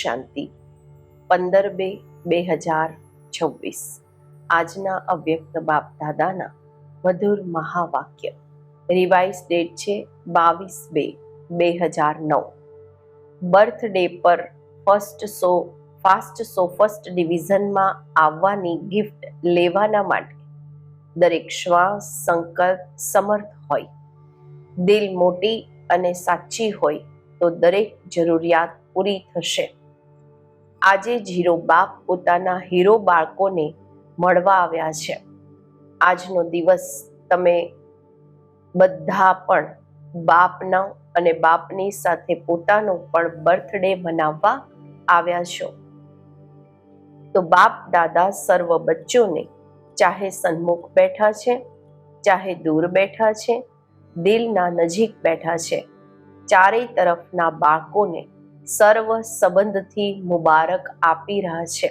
શાંતિ 15/2/2026 આજના અવ્યક્ત બાપ દાદાના મધુર મહાવાક્ય. રિવાઇઝ ડેટ છે 22/2/2009. બર્થડે પર ફર્સ્ટ ડિવિઝનમાં આવવાની ગિફ્ટ લેવાના માટે દરેક શ્વાસ સંકલ્પ સમર્થ હોય, દિલ મોટી અને સાચી હોય તો દરેક જરૂરિયાત પૂરી થશે. આજે હીરો બાપ પોતાના હીરો બાળકોને મળવા આવ્યા છે. આજનો દિવસ તમે બધા પણ બાપના અને બાપની સાથે પોતાનો પણ બર્થડે મનાવવા આવ્યા છો. તો બાપ દાદા સર્વ બચ્ચોને, ચાહે સન્મુખ બેઠા છે, ચાહે દૂર બેઠા છે, દિલના નજીક બેઠા છે, ચારેય તરફના બાળકોને સર્વ સંબંધથી મુબારક આપી રહ્યા છે.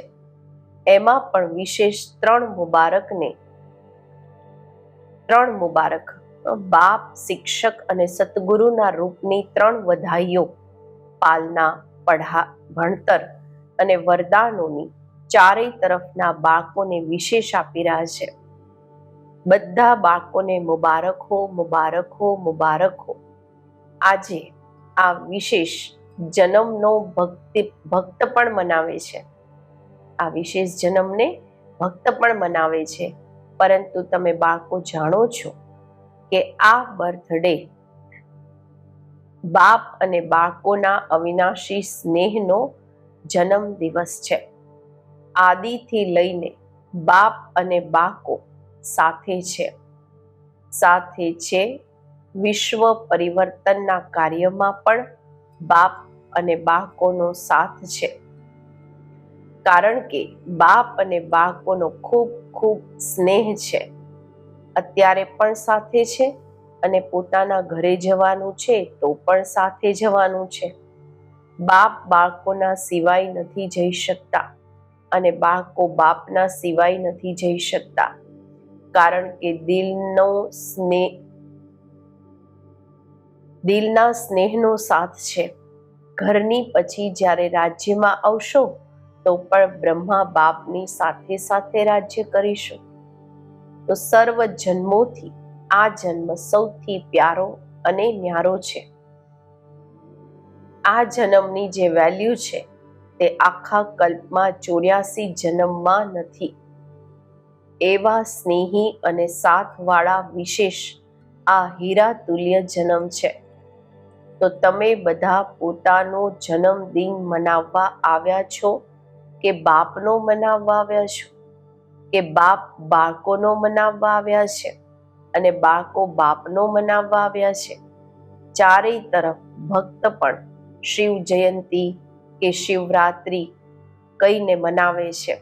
એમાં પણ વિશેષ ત્રણ મુબારક બાપ, શિક્ષક અને સતગુરુના રૂપની ત્રણ વધાઈઓ પાલના, ભણતર અને વરદાનોની ચારેય તરફના બાળકોને વિશેષ આપી રહ્યા છે. બધા બાળકોને મુબારક હો, મુબારક હો, મુબારક હો. આજે આ વિશેષ જન્મનો ભક્ત પણ મનાવે છે. આ વિશેષ જન્મને ભક્ત પણ મનાવે છે. પરંતુ તમે બાળકો જાણો છો કે આ બર્થડે બાપ અને બાળકોના અવિનાશી સ્નેહનો જન્મ દિવસ છે. આદિથી લઈને બાપ અને બાળકો સાથે છે. વિશ્વ પરિવર્તનના કાર્યમાં પણ બાપ અને બાળકોનો સાથ છે. કારણ કે બાપ અને બાળકોનો ખૂબ ખૂબ સ્નેહ છે. અત્યારે પણ સાથે છે અને પોતાના ઘરે જવાનું છે તો પણ સાથે જવાનું છે. બાપ બાળકોના સિવાય નથી જઈ શકતા અને બાળકો બાપના સિવાય નથી જઈ શકતા. કારણ કે દિલના સ્નેહનો સાથ છે. ઘરની પછી જ્યારે રાજ્યમાં આવશો તો પણ બ્રહ્મા બાપની સાથે સાથે રાજ્ય કરીશું. તો સર્વ જન્મોથી આ જન્મ સૌથી પ્યારો અને ન્યારો છે. આ જન્મની જે વેલ્યુ છે તે આખા કલ્પમાં 84 જન્મમાં નથી. એવા સ્નેહી અને સાથવાળા વિશેષ આ હીરા તુલ્ય જન્મ છે. તો તમે બધા પોતાનો જન્મદિન મનાવવા આવ્યા છો કે બાપનો મનાવવા આવ્યા છો, કે બાપ બાળકોનો મનાવવા આવ્યા છે અને બાળકો બાપનો મનાવવા આવ્યા છે. ચારેય તરફ ભક્ત પણ શિવ જયંતી કે શિવરાત્રિ કહીને મનાવે છે.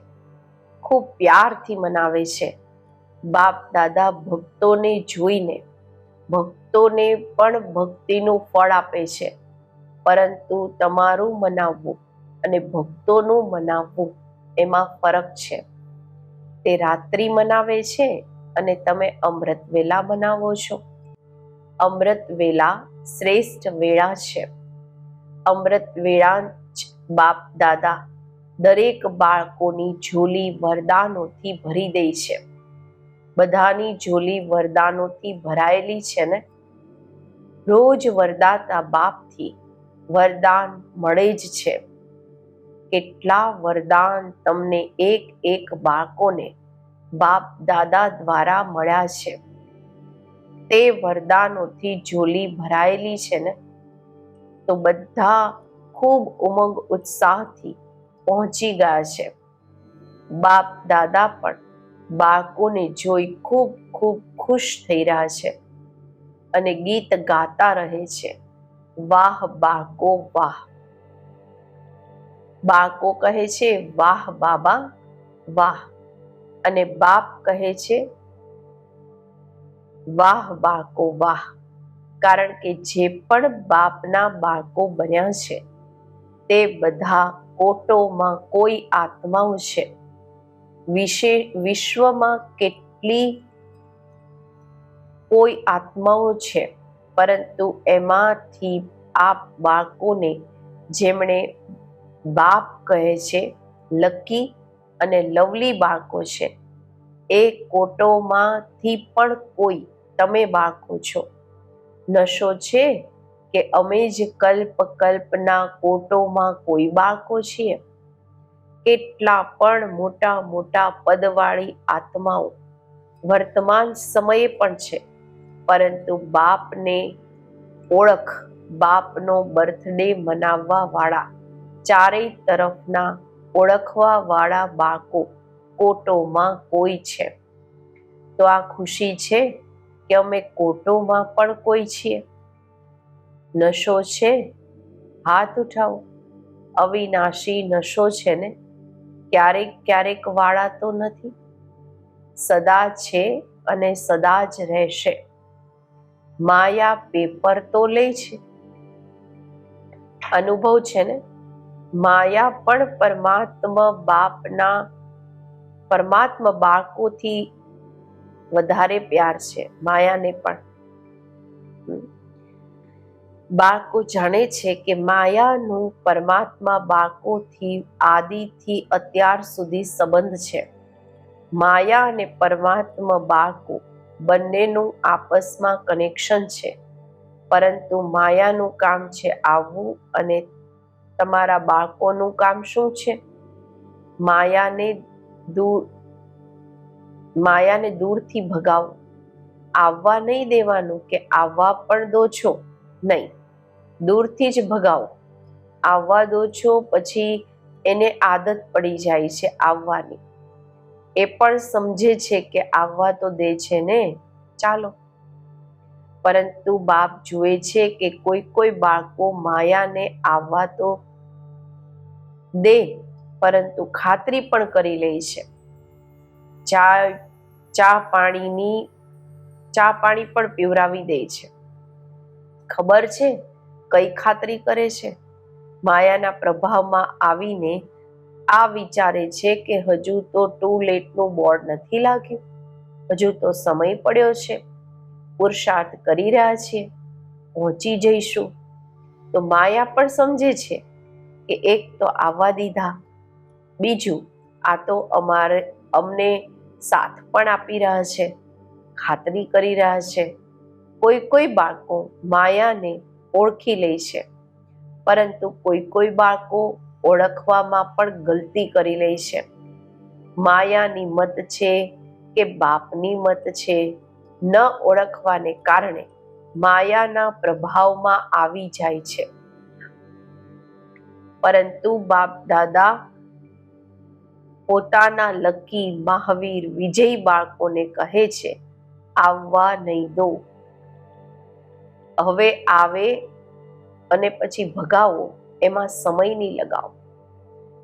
ખૂબ પ્યારથી મનાવે છે. બાપ દાદા ભક્તોને જોઈને ભક્તોને પણ ભક્તિનું ફળ આપે છે. પરંતુ તમારું મનાવવું અને ભક્તોનું મનાવવું એમાં ફરક છે. તે રાત્રિ મનાવે છે અને તમે અમૃત વેલા મનાવો છો. અમૃત વેલા શ્રેષ્ઠ વેળા છે. અમૃત વેળા જ બાપ દાદા દરેક બાળકોની ઝોલી વરદાનોથી ભરી દે છે. બધાની ઝોલી વરદાનોથી ભરાયેલી છે ને. રોજ વરદાતા બાપથી વરદાન મળે જ છે. કેટલા વરદાન તમને એક બાળકોને બાપ દાદા દ્વારા મળ્યા છે. તે વરદાનોથી ઝોલી ભરાયેલી છે ને. તો બધા ખૂબ ઉમંગ ઉત્સાહથી પહોંચી ગયા છે. બાપ દાદા પણ બાળકોને જોઈ ખૂબ ખૂબ ખુશ થઈ રહ્યા છે અને ગીત ગાતા રહે છે, વાહ બાળકો વાહ. બાળકો કહે છે વાહ બાબા વાહ, અને બાપ કહે છે વાહ બાળકો વાહ. કારણ કે જે પણ બાપના બાળકો બન્યા છે તે બધા કોટોમાં કોઈ આત્માઓ છે. વિશ્વમાં કોઈ આત્માઓ છે, પરંતુ એમાંથી આ બાળકોને જેમણે બાપ કહે છે લકી અને લવલી બાળકો છે. એ કોટોમાંથી પણ કોઈ તમે બાળકો છો. નશો છે કે અમે જ કલ્પના કોટોમાં કોઈ બાળકો છીએ. કેટલા પણ મોટા મોટા પદવાળી આત્માઓ વર્તમાન સમયે પણ છે, પરંતુ બાપને ઓળખ, બાપનો બર્થડે મનાવવા વાળા, ચારેય તરફના ઓળખવા વાળા બાળકો કોટોમાં કોઈ છે. તો આ ખુશી છે કે અમે કોટોમાં પણ કોઈ છીએ. નશો છે? હાથ ઉઠાવો. અવિનાશી નશો છે ને? ક્યારેક ક્યારેક વાળા તો નથી. સદા છે અને સદા જ રહેશે. માયા પેપર તો લે છે. અનુભવ છે ને? માયા પણ પરમાત્મા બાળકોથી વધારે પ્યાર છે. માયાને પણ બાળકો જાણે છે કે માયાનું પરમાત્મા બાળકોથી આદિથી અત્યાર સુધી સંબંધ છે. માયા અને પરમાત્મા બાળકો બંનેનું આપસમાં કનેક્શન છે, પરંતુ માયાનું કામ છે આવવું, અને તમારા બાળકોનું કામ શું છે? માયાને દૂરથી ભગાવો. આવવા નહીં દેવાનું કે આવવા પણ દો છો, નહીં, દૂરથી જ ભગાવો. આવવા દો છો પછી એને આદત પડી જાય છે આવવાની. એ પણ સમજે છે કે આવવા તો દે છે ને, ચાલો. પરંતુ બાપ જુએ છે કે કોઈ કોઈ બાળકો માયાને આવવા તો દે, પરંતુ ખાતરી પણ કરી લે છે. ચા પાણી પણ પીવરાવી દે છે. ખબર છે કઈ ખાતરી કરે છે? માયાના પ્રભાવમાં આવીને આ વિચારે છે કે હજુ તો ટુ લેટનું બોર્ડ નથી લાગ્યું, હજુ તો સમય પડ્યો છે, પુરુષાર્થ કરી રહ્યા છીએ, પહોંચી જઈશું. તો માયા પણ સમજે છે કે એક તો આવવા દીધા, બીજું આ તો અમને સાથ પણ આપી રહ્યા છે, ખાતરી કરી રહ્યા છે. કોઈ કોઈ બાળકો માયાને ઓળખી લે છે, પરંતુ કોઈ કોઈ બાળકો ઓળખવામાં પણ ગલતી કરી લે છે. માયાની મત છે કે બાપની મત છે, ન ઓળખવાને કારણે માયાના પ્રભાવમાં આવી જાય છે. પરંતુ બાપ દાદા પોતાના લકી મહાવીર વિજયી બાળકોને કહે છે, આવવા નહીં દો. હવે આવે અને પછી ભગાવો, એમાં સમય નહીં લગાવો.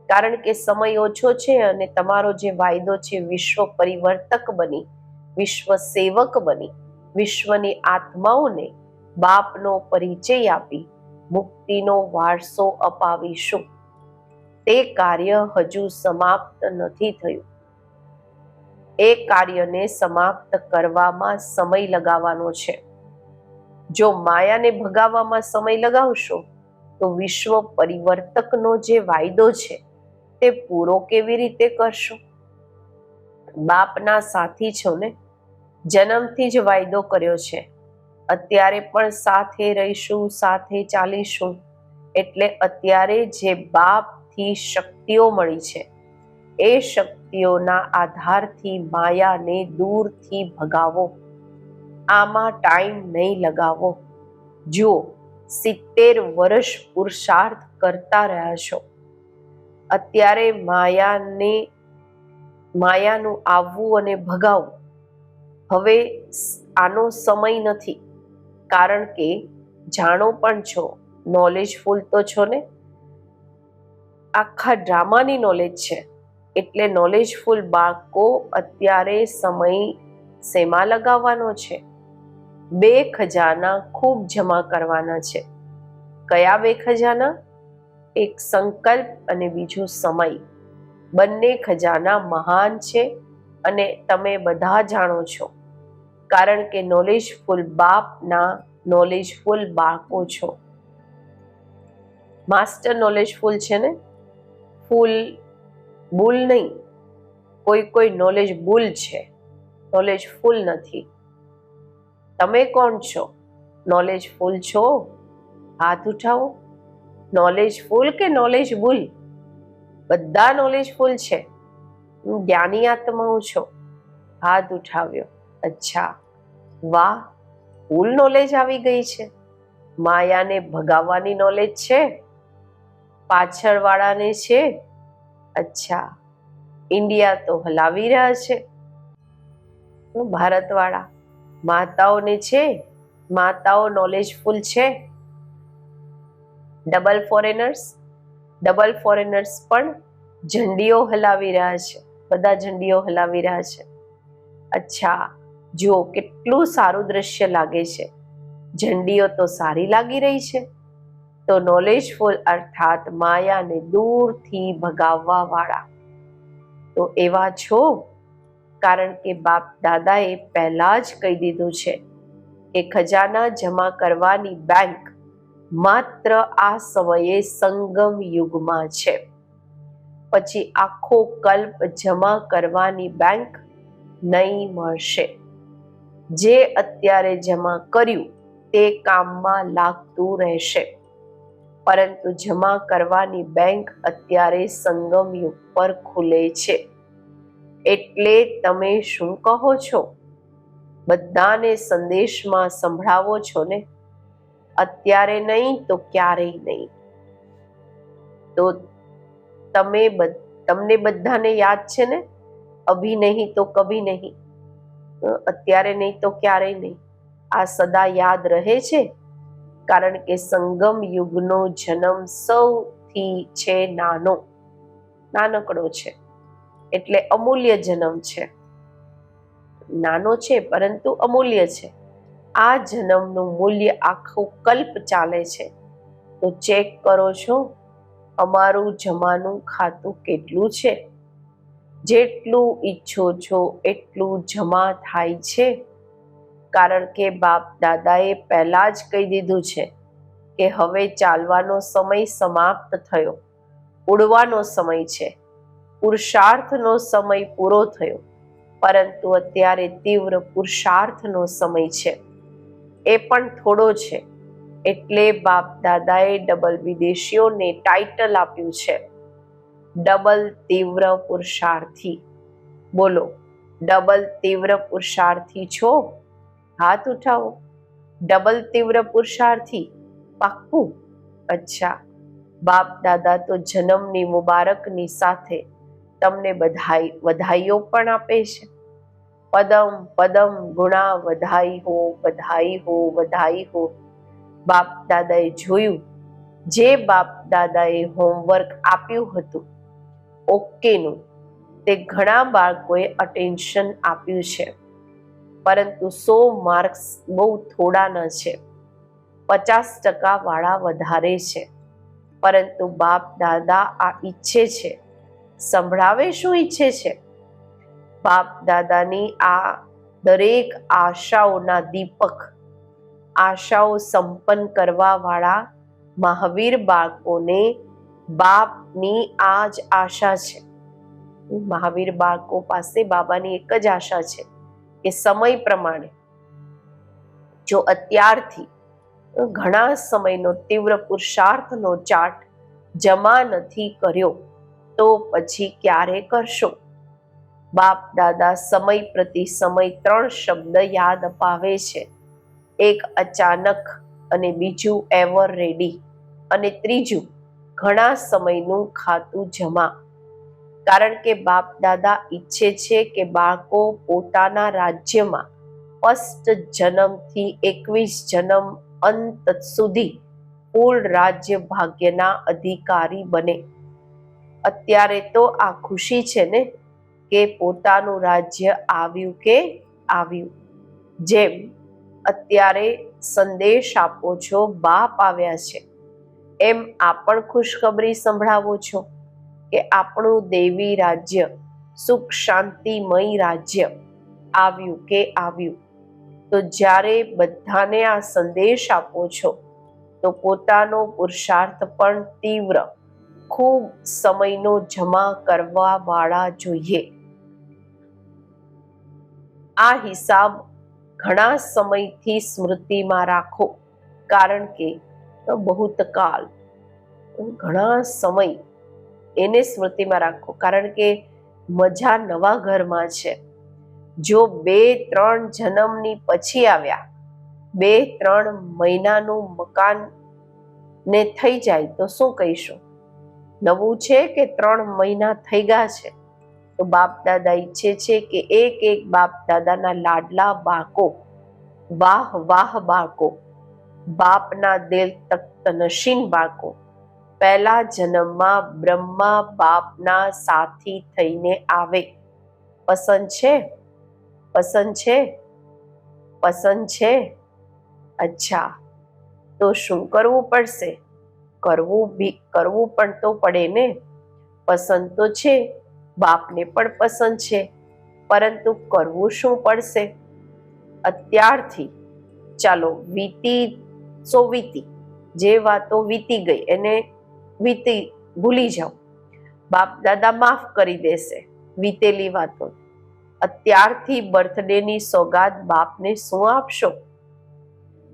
કારણ કે સમય ઓછો છે અને તમારો જે વાયદો છે વિશ્વ પરિવર્તક બની, વિશ્વ સેવક બની, વિશ્વની આત્માઓને બાપનો પરિચય આપી મુક્તિનો વારસો અપાવીશું. તે કાર્ય હજુ સમાપ્ત નથી થયું. એ કાર્યને સમાપ્ત કરવામાં સમય લગાવવાનો છે. જો માયાને ભગાવવામાં સમય લગાવશો તો વિશ્વ પરિવર્તકનો જે વાયદો છે તે પૂરો કેવી રીતે કરશો? બાપના સાથી છો ને, જન્મથી જ વાયદો કર્યો છે. અત્યારે પણ સાથે રહીશું, સાથે ચાલીશું. એટલે અત્યારે જે બાપથી શક્તિઓ મળી છે એ શક્તિઓના આધારથી માયાને દૂરથી ભગાવો. આમાં ટાઈમ નહીં લગાવો. જુઓ, 70 વર્ષ પુરુષાર્થ કરતા રહ્યા છો. અત્યારે માયાનું આવવું અને ભગાવવું, હવે આનો સમય નથી. કારણ કે જાણો પણ છો, નોલેજફુલ તો છો ને, આખા ડ્રામાની નોલેજ છે. એટલે નોલેજફુલ બાળકો અત્યારે સમય શેમાં લગાવવાનો છે? 2 ખજાના ખૂબ જમા કરવાના છે. કયા 2 ખજાના? એક સંકલ્પ અને બીજું સમય. બંને ખજાના મહાન છે અને તમે બધા જાણો છો, કારણ કે નોલેજફુલ બાપના નોલેજફુલ બાળકો છો. માસ્ટર નોલેજફુલ છે ને, ફૂલ બુલ નહીં, કોઈ નોલેજ બુલ છે, નોલેજ ફૂલ નથી. તમે કોણ છો? નોલેજ ફૂલ છો? હાથ ઉઠાવો. નોલેજ ફૂલ કે નોલેજ બુલ? બધા નોલેજ ફૂલ છે. હું જ્ઞાની આત્માઓ છો. હાથ ઉઠાવ્યો. અચ્છા, વાહ, ફૂલ નોલેજ આવી ગઈ છે. માયાને ભગાવવાની નોલેજ છે, પાછળવાળાને છે. અચ્છા, ઇન્ડિયા તો હલાવી રહ્યા છે. ભારતવાળા માતાઓને છે, માતાઓ નોલેજફુલ છે. ડબલ ફોરેનર્સ પણ ઝંડીઓ હલાવી રહ્યા છે, બધા ઝંડીઓ હલાવી રહ્યા છે. અચ્છા, જુઓ કેટલું સારું દ્રશ્ય લાગે છે. ઝંડીઓ તો સારી લાગી રહી છે. તો નોલેજફુલ અર્થાત માયાને દૂરથી ભગાવવા વાળા તો એવા છો. કારણ કે બાપ દાદાએ પહેલા જ કહી દીધું છે કે ખજાના જમા કરવાની બેંક માત્ર આ સમયે સંગમ યુગમાં છે. પછી આખો કલ્પ જમા કરવાની બેંક નહીં મળશે. જે અત્યારે જમા કર્યું તે કામમાં લાગતું રહેશે, પરંતુ જમા કરવાની બેંક અત્યારે સંગમ યુગ પર ખુલે છે. એટલે તમે શું કહો છો? બધાને સંદેશમાં સંભળાવો છો ને, અત્યારે નહીં તો ક્યારેય નહીં. તો તમને બધાને યાદ છે ને, અભી નહીં તો કભી નહીં. અત્યારે નહીં તો ક્યારેય નહીં. આ સદા યાદ રહે છે, કારણ કે સંગમ યુગનો જન્મ સૌથી છે નાનકડો છે, એટલે અમૂલ્ય જન્મ છે. નાનો છે પરંતુ અમૂલ્ય છે. આ જન્મનું મૂલ્ય આખું કલ્પ ચાલે છે. તો ચેક કરો છો અમારું જમાનું ખાતું કેટલું છે. જેટલું ઈચ્છો છો એટલું જમા થાય છે, કારણ કે બાપ દાદાએ પહેલા જ કહી દીધું છે કે હવે ચાલવાનો સમય સમાપ્ત થયો, ઉડવાનો સમય છે, પુરુષાર્થનો સમય પૂરો થયો. પરંતુ અત્યારે તીવ્ર પુરુષાર્થનો સમય છે, એ પણ થોડો છે. એટલે બાપ દાદાએ ડબલ વિદેશીઓને ટાઇટલ આપ્યું છે, ડબલ તીવ્ર પુરુષાર્થી. બોલો, ડબલ તીવ્ર પુરુષાર્થી છો? હાથ ઉઠાવો. ડબલ તીવ્ર પુરુષાર્થી પાક્કું? અચ્છા, બાપ દાદા તો જન્મની મુબારકની સાથે તમને વધાઈઓ પણ આપે છે. પદમ પદમ ગુણા વધાઈ હો, વધાઈ હો, વધાઈ હો. બાપ દાદાએ જોયું, જે બાપ દાદાએ હોમવર્ક આપ્યું હતું ઓકેનું, તે ઘણા બાળકોએ અટેન્શન આપ્યું છે, પરંતુ 100 માર્ક્સ બહુ થોડાના છે. 50% વાળા વધારે છે. પરંતુ બાપ દાદા આ ઈચ્છે છે, સંભળાવે શું ઈચ્છે છે? બાપ દાદાની આ દરેક આશાઓના દીપક, આશાઓ સંપન્ન કરવા વાળા મહાવીર બાળકોને બાપની આ જ આશા છે. મહાવીર બાળકો પાસે બાબાની એક જ આશા છે કે સમય પ્રમાણે જો અત્યારથી ઘણા સમયનો તીવ્ર પુરુષાર્થનો ચાર્ટ જમા નથી કર્યો તો પછી ક્યારે કરશો? બાપ દાદા સમય પ્રતિ સમય 3 શબ્દ યાદ અપાવે છે. એક અચાનક, અને બીજું એવર રેડી, અને ત્રીજું ઘણા સમયનું ખાતું જમા. કારણ કે બાપ દાદા ઈચ્છે છે કે બાળકો પોતાના રાજ્યમાં ફર્સ્ટ જન્મથી 21 જન્મ અંત સુધી પૂર્ણ રાજ્ય ભાગ્યના અધિકારી બને. અત્યારે તો આ ખુશી છે ને કે પોતાનું રાજ્ય આવ્યું કે આવ્યું. જેમ અત્યારે સંદેશ આપો છો બાપ આવ્યા છે, એમ આ પણ ખુશખબરી સંભળાવો છો કે આપણું દેવી રાજ્ય, સુખ શાંતિમય રાજ્ય આવ્યું કે આવ્યું. તો જ્યારે બધાને આ સંદેશ આપો છો તો પોતાનો પુરુષાર્થ પણ તીવ્ર ખૂબ સમયનો જમા કરવા વાળા જોઈએ. આ હિસાબ ઘણા સમયથી સ્મૃતિમાં રાખો, કારણ કે બહુતકાલ, ઘણા સમય એને સ્મૃતિમાં રાખો, કારણ કે મજા નવા ઘરમાં છે. જો 2-3 જન્મની પછી આવ્યા, 2-3 મહિનાનું મકાન ને થઈ જાય તો શું કહીશું? નવું છે કે 3 મહિના થઈ ગયા છે? તો બાપ દાદા ઈચ્છે છે કે એક બાપ દાદાના લાડલા બાળકો, વાહ વાહ બાળકો, બાપના દિલ તખ્ત નશીન બાળકો પહેલા જન્મમાં બ્રહ્મા બાપના સાથી થઈને આવે. પસંદ છે? પસંદ છે? પસંદ છે? અચ્છા, તો શું કરવું પડશે? કરવું પણ તો પડે ને. પસંદ તો છે, બાપને પણ પસંદ છે, પરંતુ કરવું શું પડશે? અત્યારથી ચાલો, વીતી, જે વાતો વીતી ગઈ એને ભૂલી જાઓ. બાપ દાદા માફ કરી દેશે વીતેલી વાતો. અત્યારથી બર્થડેની સોગાદ બાપને શું આપશો?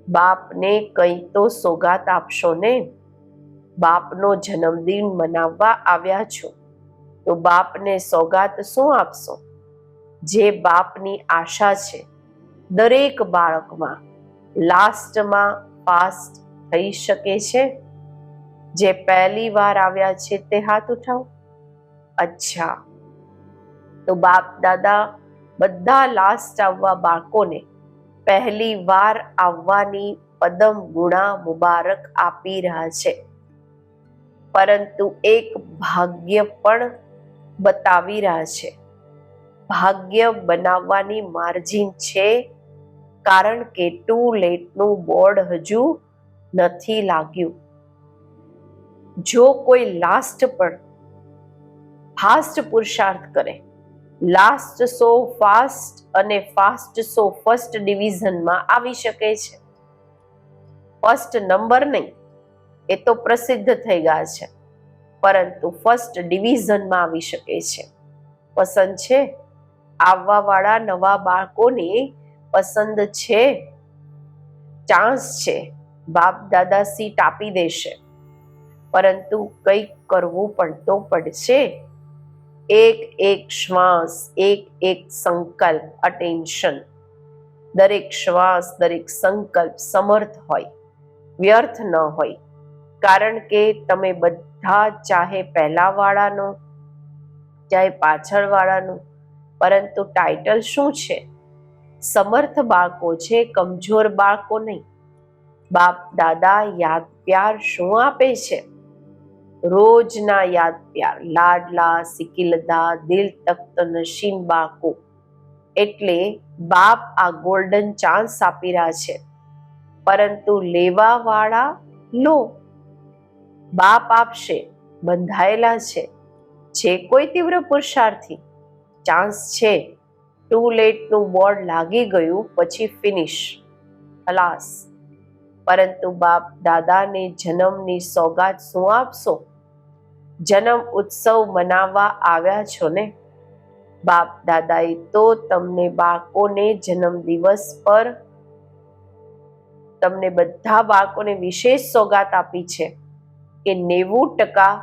બાપને કંઈ તો સોગાદ આપશો ને. બાપનો જન્મદિન મનાવવા આવ્યા છો, તો બાપને સોગાદ શું આપશો? જે બાપની આશા છે દરેક બાળકમાં લાસ્ટમાં ફાસ્ટ થઈ શકે છે. જે પહેલી વાર આવ્યા છે તે હાથ ઉઠાવો. અચ્છા, તો બાપ દાદા બધા લાસ્ટ આવવા બાળકોને પહેલી વાર આવવાની પદમ ગુણા મુબારક આપી રહ્યા છે, પરંતુ એક ભાગ્ય પણ બતાવી રહ્યા છે. ભાગ્ય બનાવવાની માર્જિન છે, કારણ કે ટુ લેટનું બોર્ડ હજુ નથી લાગ્યું. જો કોઈ લાસ્ટ પણ ફાસ્ટ પુરુષાર્થ કરે, લાસ્ટ સો ફાસ્ટ અને ફાસ્ટ સો ફર્સ્ટ ડિવિઝનમાં આવી શકે છે. ફર્સ્ટ નંબર નહીં, એ તો પ્રસિદ્ધ થઈ ગયા છે, પરંતુ ફર્સ્ટ ડિવિઝનમાં આવી શકે છે. પસંદ છે? આવવા વાળા નવા બાળકોને પસંદ છે? ચાન્સ છે, બાપ દાદા સીટ આપી દેશે, પરંતુ કંઈક કરવું પણ તો પડશે. એક શ્વાસ, એક સંકલ્પ, અટેન્શન, દરેક શ્વાસ, દરેક સંકલ્પ સમર્થ હોય, વ્યર્થ ન હોય. કારણ કે તમે બધા, ચાહે પહેલા વાળાનો, ચાહે પાછળ વાળાનો, પરંતુ ટાઇટલ શું છે? સમર્થ બાળકો છે, કમજોર બાળકો નહીં. બાપ દાદા યાદ પ્યાર શું આપે છે? રોજના યાદ પ્યાર, લાડલા સિકિલદા દિલ તખ્ત નશીન બાળકો. એટલે બાપ આ ગોલ્ડન ચાન્સ આપી રહ્યા છે, પરંતુ લેવા વાળા લો. બાપ આપશે, બંધાયેલા છે. જે કોઈ તીવ્ર પુરુષાર્થી, ચાન્સ છે. ટુ લેટનું બોર્ડ લાગી ગયું પછી ફિનિશ, ખલાસ. પરંતુ બાપ દાદાને જન્મની સોગાદ શું આપશો? જન્મ ઉત્સવ મનાવવા આવ્યા છો ને. બાપ દાદાએ તો તમને બાળકોને જન્મદિવસ પર તમને બધા બાળકોને વિશેષ સોગાદ આપી છે કે 90%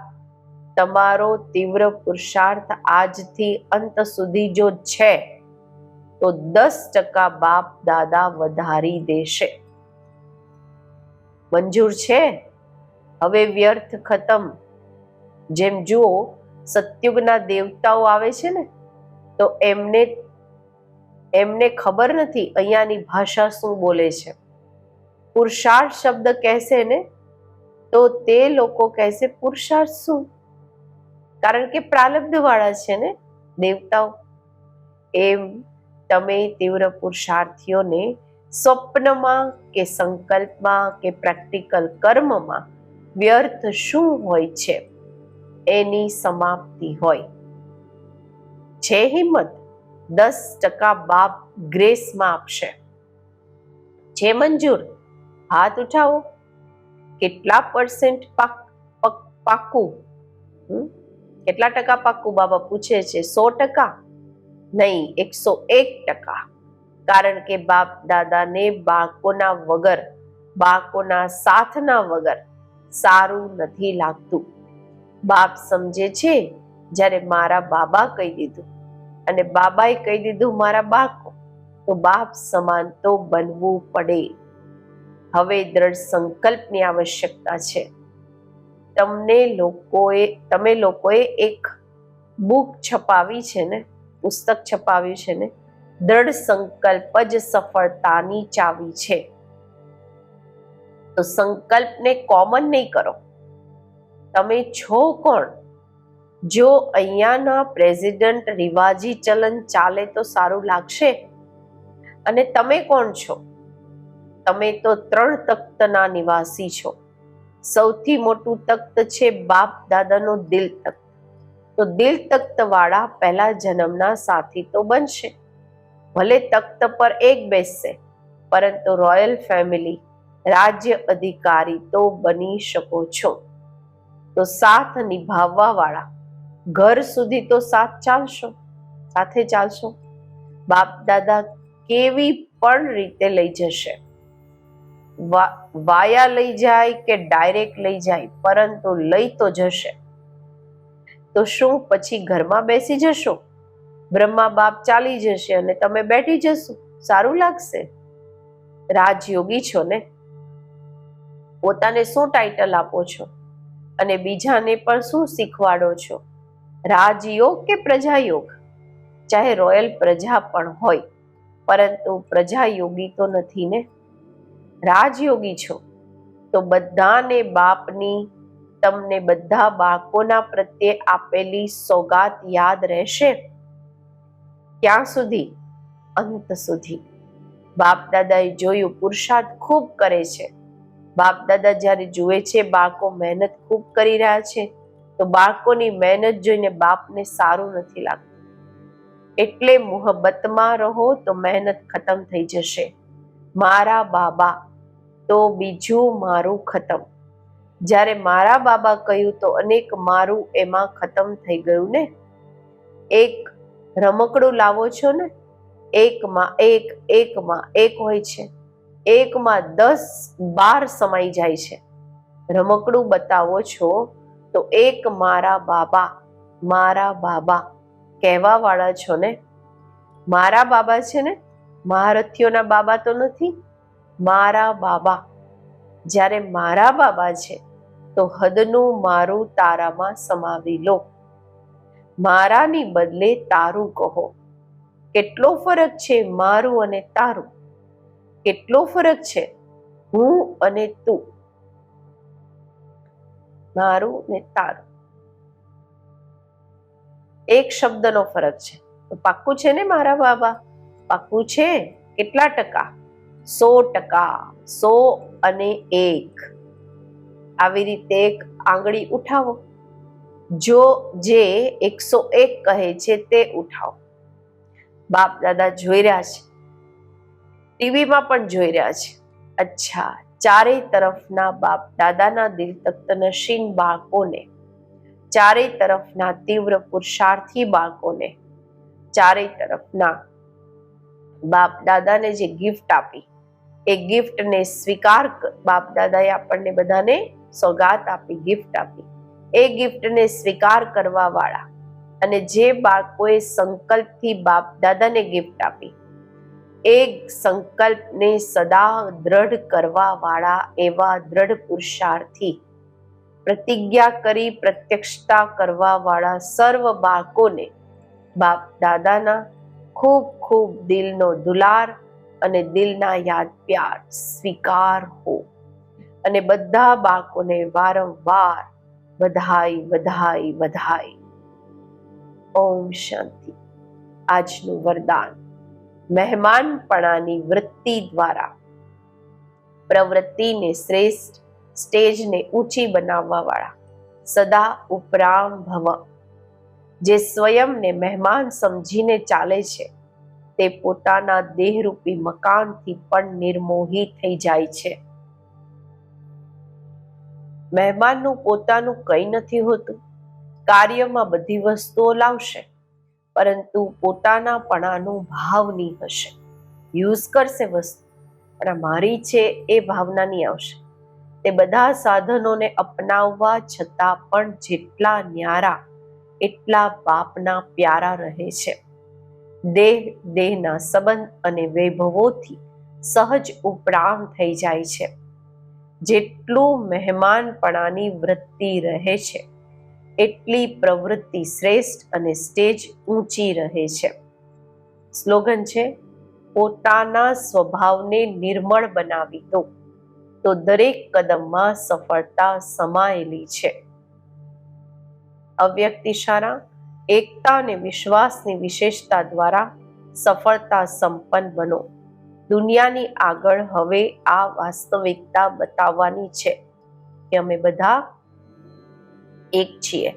તમારો તીવ્ર પુરુષાર્થ આજથી અંત સુધી જો છે, તો 10% બાપ દાદા વધારી દેશે. મંજૂર છે? હવે વ્યર્થ ખતમ. જેમ જુઓ, સતયુગના દેવતાઓ આવે છે ને, તો એમને ખબર નથી અહીંયાની ભાષા શું બોલે છે. પુરુષાર્થ શબ્દ કહેશે ને, તો તે લોકો કહેશે પુરુષાર્થ શું? કારણ કે પ્રારબ્ધ વાળા છે ને દેવતાઓ. એમ તમે તીવ્ર પુરુષાર્થીઓને સ્વપ્નમાં કે સંકલ્પમાં કે પ્રેક્ટિકલ કર્મમાં વ્યર્થ શું હોય છે એની સમાપ્તિ હોય છે. હિંમત 10% બાપ ગ્રેસમાં આપશે. છે મંજૂર? હાથ ઉઠાવો. કેટલા % પાકું? કેટલા ટકા પાક્કું? બાબા પૂછે છે. 100%? નહીં, 101%. કારણ કે બાપ દાદાને બાળકોના વગર, બાળકોના સાથના વગર સારું નથી લાગતું. બાપ સમજે છે જ્યારે મારા બાબા કહી દીધું અને બાબાએ કહી દીધું મારા બાળકો, તો બાપ સમાન તો બનવું પડે. હવે દ્રઢ સંકલ્પની આવશ્યકતા છે. તમે લોકોએ એક બુક છપાવી છે ને, પુસ્તક છપાવ્યું છે ને, દ્રઢ સંકલ્પ જ સફળતાની ચાવી છે. તો સંકલ્પને કોમન નહીં કરો. તમે છો કોણ? જો અહીંયાના પ્રેસિડેન્ટ રિવાજી ચલન ચાલે તો સારું લાગશે. અને તમે કોણ છો? તમે તો 3 તખ્તના નિવાસી છો. સૌથી મોટું તખ્ત છે બાપ દાદાનો દિલ તખ્ત. તો દિલ તખ્ત વાળા પહેલા જન્મના સાથી તો બનશે. ભલે તખ્ત પર એક બેસશે, પરંતુ રોયલ ફેમિલી, રાજ્ય અધિકારી તો બની શકો છો. તો સાથ નિભાવવા વાળા ઘર સુધી તો સાથે ચાલશો. બાપ દાદા કેવી પણ રીતે લઈ જશે, વાયા લઈ જાય કે ડાયરેક્ટ લઈ જાય, પરંતુ લઈ તો જશે. તો શું પછી ઘરમાં બેસી જશો? બ્રહ્મા બાપ ચાલી જશે અને તમે બેઠી જશો? સારું લાગશે? રાજયોગી છો ને, પોતાને શું ટાઇટલ આપો છો અને બીજાને પણ શું શીખવાડો છો? રાજયોગ કે પ્રજાયોગ? ચાહે રોયલ પ્રજા પણ હોય, પરંતુ પ્રજાયોગી તો નથી ને. રાજયોગી છો તો બધાને બાપની, તમને બધા બાળકોના પ્રત્યે આપેલી સોગાત યાદ રહેશે. ક્યાં સુધી? અંત સુધી. બાપ દાદાએ જોયું પુરુષાર્થ ખૂબ કરે છે. બાપ દાદા જ્યારે જુએ છે બાળકો મહેનત ખૂબ કરી રહ્યા છે, તો બાળકોની મહેનત જોઈને બાપને સારું નથી લાગતું. એટલે મોહબ્બતમાં રહો તો મહેનત ખતમ થઈ જશે. મારા બાબા તો બીજું મારું ખતમ. જ્યારે મારા બાબા કહ્યું તો અનેક મારું એમાં ખતમ થઈ ગયું ને. એક રમકડું લાવો છો ને, એકમાં એક હોય છે, એકમાં 10-12 સમાઈ જાય છે. રમકડું બતાવો છો તો એક મારા બાબા કહેવા વાળા છો ને. મારા બાબા છે ને, મહારથીઓના બાબા તો નથી. મારા બાબા. જ્યારે મારા બાબા છે તો હદનું મારું તારામાં સમાવી લો. મારાની બદલે તારું કહો. કેટલો ફરક છે મારું અને તારું? કેટલો ફરક છે હું અને તું? મારું ને તારું એક શબ્દનો ફરક છે. તો પાક્કું છે ને મારા બાબા? પાક્કું છે. કેટલા ટકા? 100%. 100 અને 1. આવી રીતે એક આંગળી ઉઠાવો. જે 101 કહે છે તે ઉઠાવો. બાપ દાદા જોઈ રહ્યા છે, ટીવીમાં પણ જોઈ રહ્યા છે. અચ્છા, ચારે તરફના બાપ દાદાના દિલ તખ્ત નશીન બાળકોને, ચારે તરફના તીવ્ર પુરુષાર્થી બાળકોને, ચારે તરફના બાપ દાદાને જે ગિફ્ટ આપી, એ ગિફ્ટને સ્વીકાર, બાપ દાદાએ આપણને બધાને સોગાત આપી, ગિફ્ટ આપી, એ ગિફ્ટને સ્વીકાર કરવા વાળા અને જે બાળકોએ સંકલ્પથી બાપ દાદાને ગિફ્ટ આપી, એ સંકલ્પને સદા દ્રઢ કરવા વાળા એવા દ્રઢ પુરુષાર્થી, પ્રતિજ્ઞા કરી પ્રત્યક્ષતા કરવા વાળા સર્વ બાળકોને બાપ દાદાના ખૂબ ખૂબ દિલનો દુલાર અને દિલના યાદ પ્યાર સ્વીકાર હો. અને બધા બાળકોને વારંવાર વધાઈ વધાઈ વધાઈ. ઓમ શાંતિ. આજનું વરદાન: મહેમાનપણાની વૃત્તિ દ્વારા પ્રવૃત્તિને શ્રેષ્ઠ, સ્ટેજને ઊંચી બનાવવા વાળા સદા ઉપરામ ભવ. જે સ્વયંને મહેમાન સમજીને ચાલે છે તે પોતાના દેહરૂપી મકાનથી પણ નિર્મોહી થઈ જાય છે. મહેમાનનું પોતાનું કંઈ નથી હોતું, કાર્યમાં બધી વસ્તુઓ લાવશે, પરંતુ પોતાનાપણાનો ભાવ નહીં હશે. યુઝ કરશે વસ્તુ, પણ મારી છે એ ભાવના નહીં આવશે. તે બધા સાધનોને અપનાવવા છતાં પણ જેટલા ન્યારા એટલા બાપના પ્યારા રહે છે. દેહના સંબંધ અને વૈભવોથી સહજ ઉપરામ થઈ જાય છે. જેટલું મહેમાનપણાની વૃત્તિ રહે છે, એટલી પ્રવૃત્તિ શ્રેષ્ઠ અને સ્ટેજ ઊંચી રહે છે. સ્લોગન છે, પોતાના સ્વભાવને નિર્મળ બનાવી દો તો દરેક કદમમાં સફળતા સમાયેલી છે. અવ્યક્ત ઇશારા, એકતા અને વિશ્વાસની વિશેષતા દ્વારા સફળતા સંપન્ન બનો. દુનિયાની આગળ હવે આ વાસ્તવિકતા બતાવવાની છે કે અમે બધા એક છીએ,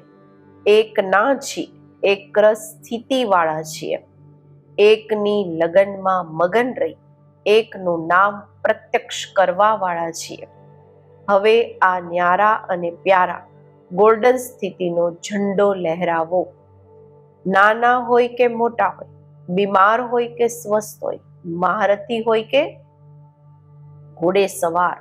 એક ના છીએ, એક સ્થિતિવાળા છીએ, એકની લગનમાં મગન રહી એકનું નામ પ્રત્યક્ષ કરવા વાળા છીએ. હવે આ ન્યારા અને પ્યારા ગોલ્ડન સ્થિતિનો ઝંડો લહેરાવો. નાના હોય કે મોટા હોય, બીમાર હોય કે સ્વસ્થ હોય, મહારથી હોય કે ઘોડે સવાર,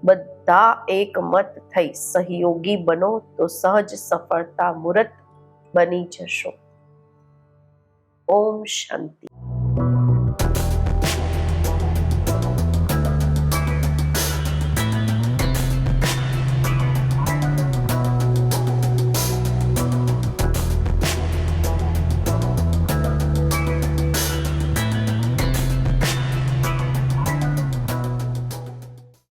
બધા એક મત થઈ સહયોગી બનો તો સહજ સફળતા મૂર્ત બની જશો. ઓમ શાંતિ.